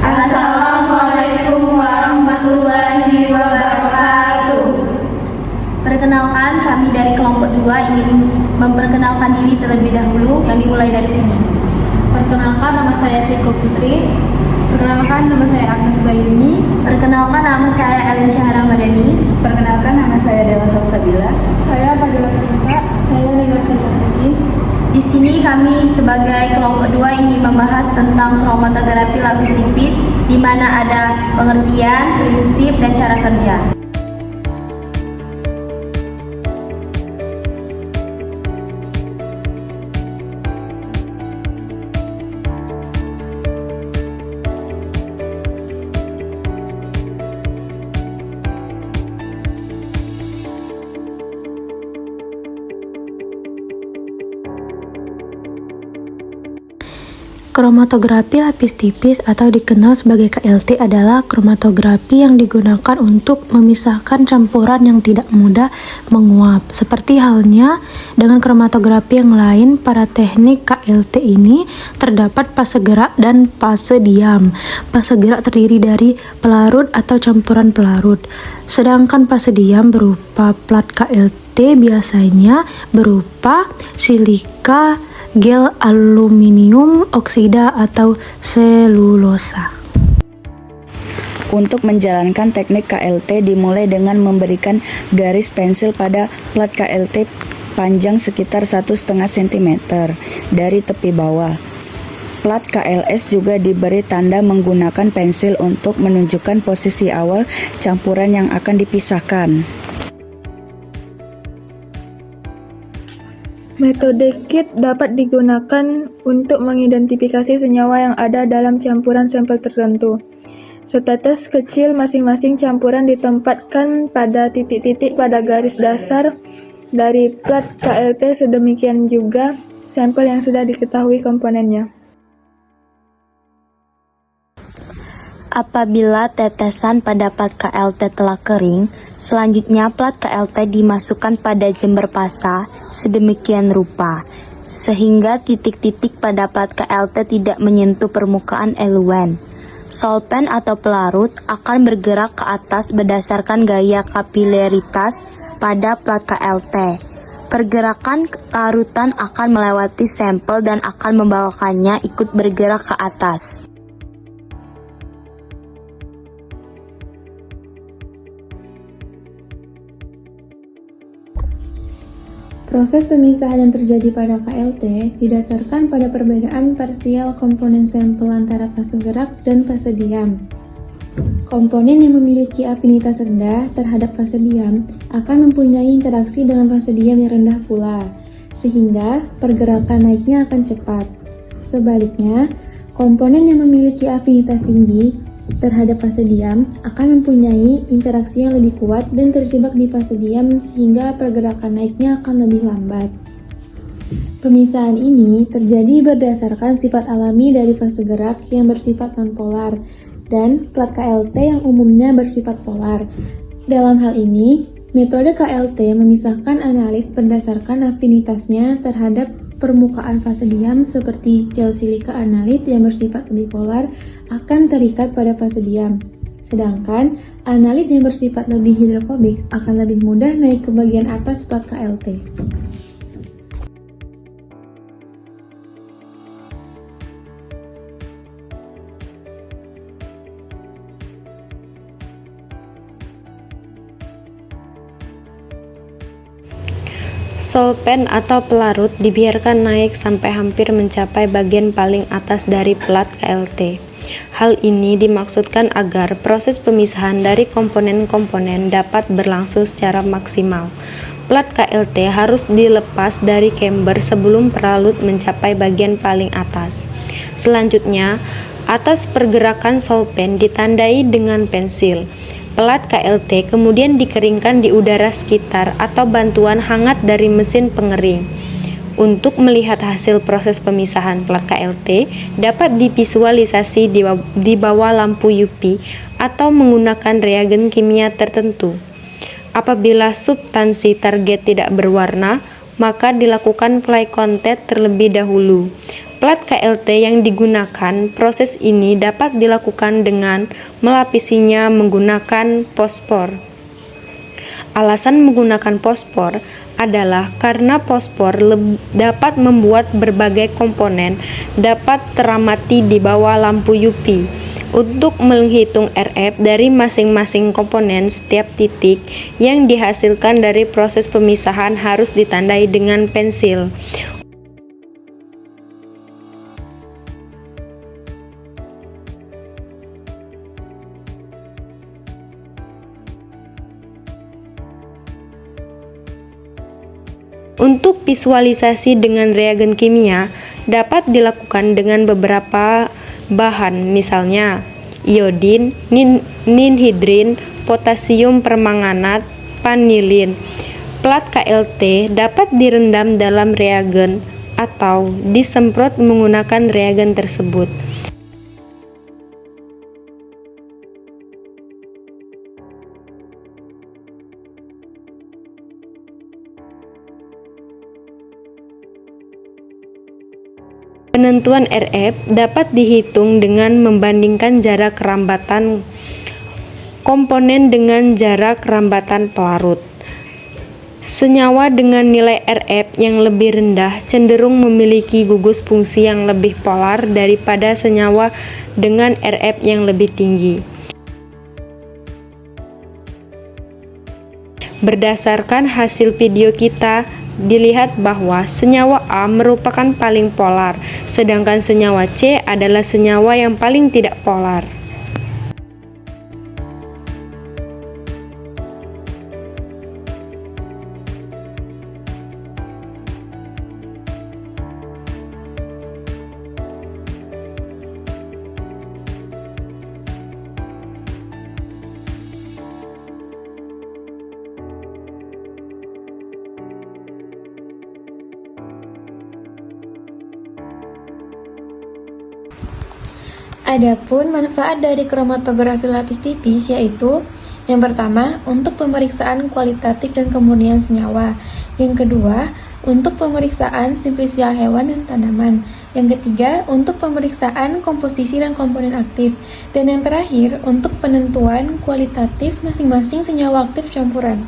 Assalamualaikum warahmatullahi wabarakatuh. Perkenalkan, kami dari kelompok 2 ingin memperkenalkan diri terlebih dahulu, yang dimulai dari sini. Perkenalkan, nama saya Ciko Putri. Perkenalkan, nama saya Agnes Bayuni. Perkenalkan, nama saya Ellen Syahara Madani. Perkenalkan, nama saya Dela Salsabila. Saya Fadila Fitrisa. Saya Nila Rizky. Di sini kami sebagai kelompok 2 ingin membahas tentang kromatografy lapis tipis, di mana ada pengertian, prinsip, dan cara kerja. Kromatografi lapis tipis atau dikenal sebagai KLT adalah kromatografi yang digunakan untuk memisahkan campuran yang tidak mudah menguap. Seperti halnya dengan kromatografi yang lain, pada teknik KLT ini terdapat fase gerak dan fase diam. Fase gerak terdiri dari pelarut atau campuran pelarut, sedangkan fase diam berupa plat KLT, biasanya berupa silika, gel aluminium oksida atau selulosa. Untuk menjalankan teknik KLT dimulai dengan memberikan garis pensil pada plat KLT panjang sekitar 1,5 cm dari tepi bawah. Plat KLS juga diberi tanda menggunakan pensil untuk menunjukkan posisi awal campuran yang akan dipisahkan. Metode kit dapat digunakan untuk mengidentifikasi senyawa yang ada dalam campuran sampel tertentu. Setetes kecil masing-masing campuran ditempatkan pada titik-titik pada garis dasar dari plat KLT, sedemikian juga sampel yang sudah diketahui komponennya. Apabila tetesan pada plat KLT telah kering, selanjutnya plat KLT dimasukkan pada jember pasa sedemikian rupa, sehingga titik-titik pada plat KLT tidak menyentuh permukaan eluen. Solpen atau pelarut akan bergerak ke atas berdasarkan gaya kapilaritas pada plat KLT. Pergerakan larutan akan melewati sampel dan akan membawakannya ikut bergerak ke atas. Proses pemisahan yang terjadi pada KLT didasarkan pada perbedaan parsial komponen sampel antara fase gerak dan fase diam. Komponen yang memiliki afinitas rendah terhadap fase diam akan mempunyai interaksi dengan fase diam yang rendah pula, sehingga pergerakan naiknya akan cepat. Sebaliknya, komponen yang memiliki afinitas tinggi terhadap fase diam akan mempunyai interaksi yang lebih kuat dan terjebak di fase diam, sehingga pergerakan naiknya akan lebih lambat. Pemisahan ini terjadi berdasarkan sifat alami dari fase gerak yang bersifat nonpolar dan plat KLT yang umumnya bersifat polar. Dalam hal ini, metode KLT memisahkan analit berdasarkan afinitasnya terhadap permukaan fase diam, seperti gel silika analit yang bersifat lebih polar akan terikat pada fase diam. Sedangkan analit yang bersifat lebih hidrofobik akan lebih mudah naik ke bagian atas plat KLT. Solpen atau pelarut dibiarkan naik sampai hampir mencapai bagian paling atas dari plat KLT. Hal ini dimaksudkan agar proses pemisahan dari komponen-komponen dapat berlangsung secara maksimal. Plat KLT harus dilepas dari chamber sebelum pelarut mencapai bagian paling atas. Selanjutnya, atas pergerakan solpen ditandai dengan pensil. Plat KLT kemudian dikeringkan di udara sekitar atau bantuan hangat dari mesin pengering. Untuk melihat hasil proses pemisahan plat KLT dapat divisualisasi di bawah lampu UV atau menggunakan reagen kimia tertentu. Apabila substansi target tidak berwarna, maka dilakukan fly contact terlebih dahulu. Plat KLT yang digunakan, proses ini dapat dilakukan dengan melapisinya menggunakan fosfor. Alasan menggunakan fosfor adalah karena fosfor dapat membuat berbagai komponen dapat teramati di bawah lampu UV. Untuk menghitung RF dari masing-masing komponen, setiap titik yang dihasilkan dari proses pemisahan harus ditandai dengan pensil. Untuk visualisasi dengan reagen kimia dapat dilakukan dengan beberapa bahan, misalnya iodin, ninhidrin, potasium permanganat, vanilin. Plat KLT dapat direndam dalam reagen atau disemprot menggunakan reagen tersebut. Penentuan RF dapat dihitung dengan membandingkan jarak rambatan komponen dengan jarak rambatan pelarut. Senyawa dengan nilai RF yang lebih rendah cenderung memiliki gugus fungsi yang lebih polar daripada senyawa dengan RF yang lebih tinggi. Berdasarkan hasil video kita, dilihat bahwa senyawa A merupakan paling polar, sedangkan senyawa C adalah senyawa yang paling tidak polar. Adapun manfaat dari kromatografi lapis tipis yaitu yang pertama, untuk pemeriksaan kualitatif dan kemurnian senyawa. Yang kedua, untuk pemeriksaan simplicial hewan dan tanaman. Yang ketiga, untuk pemeriksaan komposisi dan komponen aktif. Dan yang terakhir, untuk penentuan kualitatif masing-masing senyawa aktif campuran.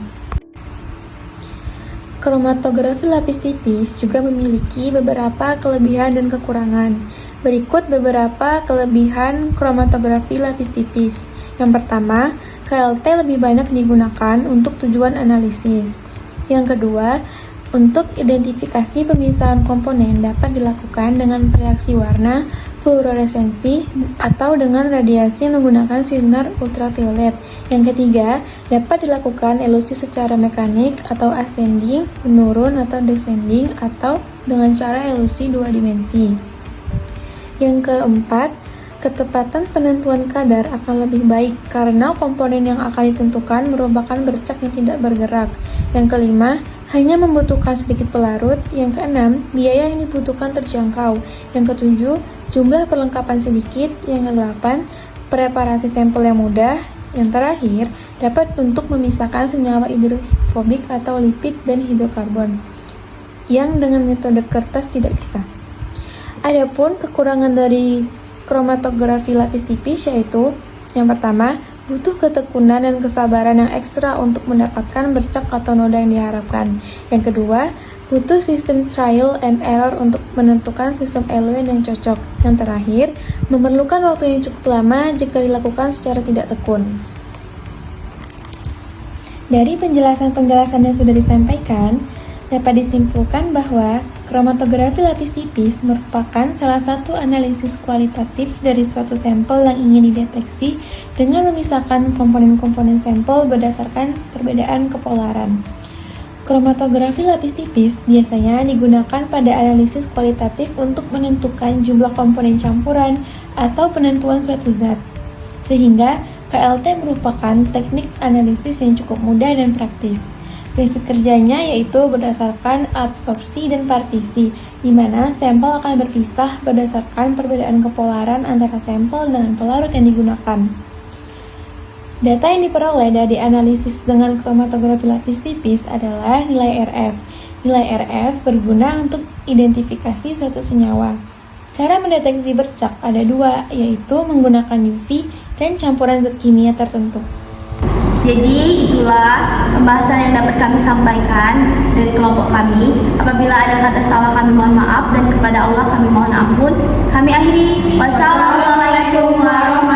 Kromatografi lapis tipis juga memiliki beberapa kelebihan dan kekurangan. Berikut beberapa kelebihan kromatografi lapis tipis. Yang pertama, KLT lebih banyak digunakan untuk tujuan analisis. Yang kedua, untuk identifikasi pemisahan komponen dapat dilakukan dengan reaksi warna, fluoresensi, atau dengan radiasi menggunakan sinar ultraviolet. Yang ketiga, dapat dilakukan elusi secara mekanik atau ascending, menurun atau descending, atau dengan cara elusi dua dimensi. Yang keempat, ketepatan penentuan kadar akan lebih baik karena komponen yang akan ditentukan merupakan bercak yang tidak bergerak. Yang kelima, hanya membutuhkan sedikit pelarut. Yang keenam, biaya yang dibutuhkan terjangkau. Yang ketujuh, jumlah perlengkapan sedikit. Yang kedelapan, preparasi sampel yang mudah. Yang terakhir, dapat untuk memisahkan senyawa hidrofobik atau lipid dan hidrokarbon yang dengan metode kertas tidak bisa. Adapun kekurangan dari kromatografi lapis tipis yaitu yang pertama, butuh ketekunan dan kesabaran yang ekstra untuk mendapatkan bercak atau noda yang diharapkan. Yang kedua, butuh sistem trial and error untuk menentukan sistem eluent yang cocok. Yang terakhir, memerlukan waktu yang cukup lama jika dilakukan secara tidak tekun. Dari penjelasan-penjelasan yang sudah disampaikan, dapat disimpulkan bahwa kromatografi lapis tipis merupakan salah satu analisis kualitatif dari suatu sampel yang ingin dideteksi dengan memisahkan komponen-komponen sampel berdasarkan perbedaan kepolaran. Kromatografi lapis tipis biasanya digunakan pada analisis kualitatif untuk menentukan jumlah komponen campuran atau penentuan suatu zat, sehingga KLT merupakan teknik analisis yang cukup mudah dan praktis. Prinsip kerjanya yaitu berdasarkan absorpsi dan partisi, di mana sampel akan berpisah berdasarkan perbedaan kepolaran antara sampel dengan pelarut yang digunakan. Data yang diperoleh dari analisis dengan kromatografi lapis tipis adalah nilai RF. Nilai RF berguna untuk identifikasi suatu senyawa. Cara mendeteksi bercak ada dua, yaitu menggunakan UV dan campuran zat kimia tertentu. Jadi itulah pembahasan yang dapat kami sampaikan dari kelompok kami. Apabila ada kata salah kami mohon maaf dan kepada Allah kami mohon ampun. Kami akhiri. Wassalamualaikum warahmatullahi wabarakatuh.